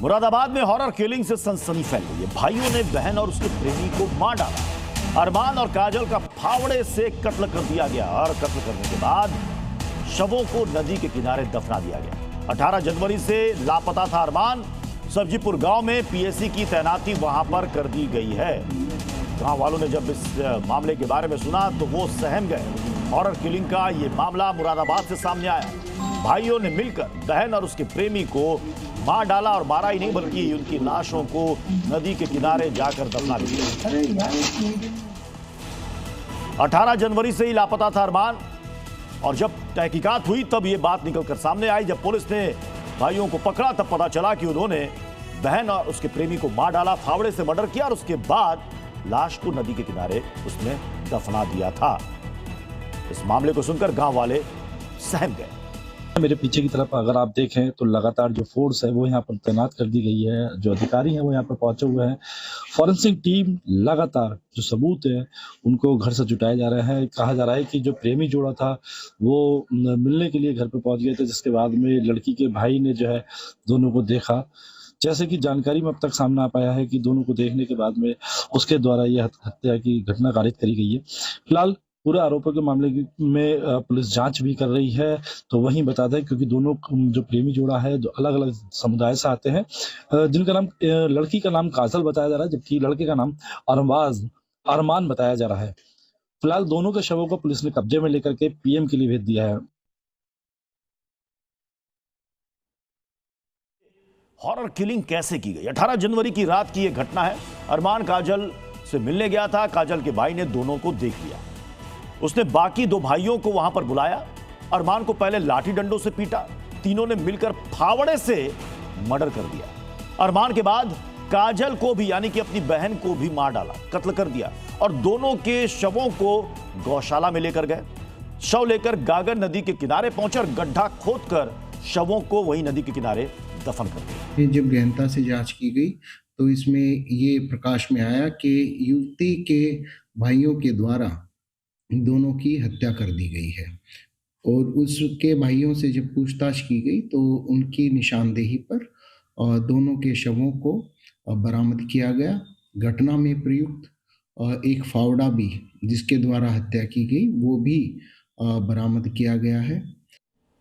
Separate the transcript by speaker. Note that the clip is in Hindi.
Speaker 1: मुरादाबाद में हॉरर किलिंग से सनसनी फैल गई है। भाइयों ने बहन और उसके प्रेमी को मार डाला। अरमान और काजल का फावड़े से कत्ल कर दिया गया और कत्ल करने के बाद शवों को नदी के किनारे दफना दिया गया। 18 जनवरी से लापता था अरमान। सब्जीपुर गांव में पीएसी की तैनाती वहां पर कर दी गई है। गांव वालों ने जब इस मामले के बारे में सुना तो वो सहम गए। हॉरर किलिंग का ये मामला मुरादाबाद से सामने आया। भाइयों ने मिलकर बहन और उसके प्रेमी को मार डाला और मारा ही नहीं बल्कि उनकी लाशों को नदी के किनारे जाकर दफना दिया। 18 जनवरी से ही लापता था अरमान और जब तहकीकात हुई तब ये बात निकलकर सामने आई। जब पुलिस ने भाइयों को पकड़ा तब पता चला कि उन्होंने बहन और उसके प्रेमी को मार डाला, फावड़े से मर्डर किया और उसके बाद लाश को नदी के किनारे उसने दफना दिया था। इस मामले को सुनकर गांव वाले सहम गए।
Speaker 2: मेरे पीछे की तरफ अगर आप देखें तो लगातार जो फोर्स है वो यहाँ पर तैनात कर दी गई है। जो अधिकारी हैं वो यहाँ पर पहुंचे हुए हैं। फॉरेंसिक टीम लगातार जो सबूत है उनको घर से जुटाया जा रहा है। कहा जा रहा है कि जो प्रेमी जोड़ा था वो मिलने के लिए घर पर पहुंच गए थे, जिसके बाद में लड़की के भाई ने जो है दोनों को देखा। जैसे कि जानकारी में अब तक सामने आ पाया है कि दोनों को देखने के बाद में उसके द्वारा यह हत्या की घटना कारित करी गई है। फिलहाल पूरे आरोपों के मामले में पुलिस जांच भी कर रही है। तो वहीं बता दें क्योंकि दोनों जो प्रेमी जोड़ा है जो अलग अलग समुदाय से आते हैं, जिनका नाम लड़की का नाम काजल बताया जा रहा है जबकि लड़के का नाम अरमान बताया जा रहा है। फिलहाल दोनों के शवों को पुलिस ने कब्जे में लेकर के पीएम के लिए भेज दिया है।
Speaker 1: हॉरर किलिंग कैसे की गई? 18 जनवरी की रात की यह घटना है। अरमान काजल से मिलने गया था। काजल के भाई ने दोनों को देख लिया। उसने बाकी दो भाइयों को वहां पर बुलाया। अरमान को पहले लाठी डंडों से पीटा। तीनों ने मिलकर फावड़े से मर्डर कर दिया। अरमान के बाद काजल को भी यानी कि अपनी बहन को भी मार डाला, कत्ल कर दिया और दोनों के शवों को गौशाला में लेकर गए। शव लेकर गागर नदी के किनारे पहुंचे और गड्ढा खोदकर शवों को वहीं नदी के किनारे दफन कर दिया।
Speaker 3: जब गहनता से जांच की गई तो इसमें ये प्रकाश में आया कि युवती के भाइयों के द्वारा दोनों की हत्या कर दी गई है और उसके भाइयों से जब पूछताछ की गई तो उनकी निशानदेही पर दोनों के शवों को बरामद किया गया। घटना में प्रयुक्त एक फावड़ा भी जिसके द्वारा हत्या की गई वो भी बरामद किया गया है।